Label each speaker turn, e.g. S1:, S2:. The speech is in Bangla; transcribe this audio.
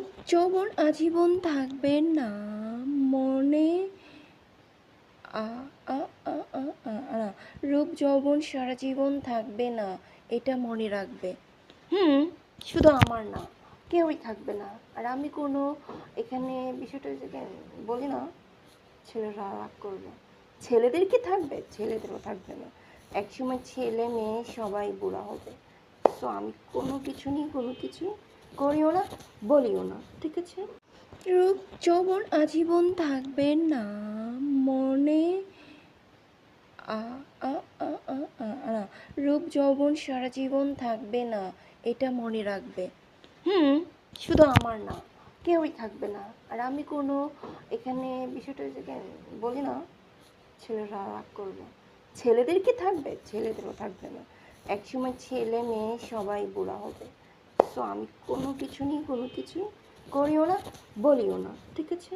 S1: রূপ যৌবন আজীবন থাকবে না মনে। আ আ আ আ আ না, রূপ যৌবন সারা জীবন থাকবে না, এটা মনে রাখবে। শুধু আমার না, কেউই থাকবে না। আর আমি কোনো এখানে বিষয়টা যদি বলি না, ছেলেরা রাগ করবে। ছেলেদের কি থাকবে? ছেলেদেরও থাকবে না। একসময় ছেলে মেয়ে সবাই বুড়া হবে। তো আমি কোনো কিছু নিয়ে কোনো কিছু করিও না, বলিও না, ঠিক আছে? রূপ যৌবন আজীবন থাকবে না মনে। আ আ আ আ আ না, রূপ যৌবন সারা জীবন থাকবে না, এটা মনে রাখবে। শুধু আমার না, কেউই থাকবে না। আর আমি কোনো এখানে বিষয়টা যদি বলি না, ছেলেরা রাগ করবে। ছেলেদের কি থাকবে? ছেলেদেরও থাকবে না। একসময় ছেলে মেয়ে সবাই বুড়া হবে। তো আমি কোনো কিছু নিয়ে কোনো কিছু করিও না, বলিও না, ঠিক আছে?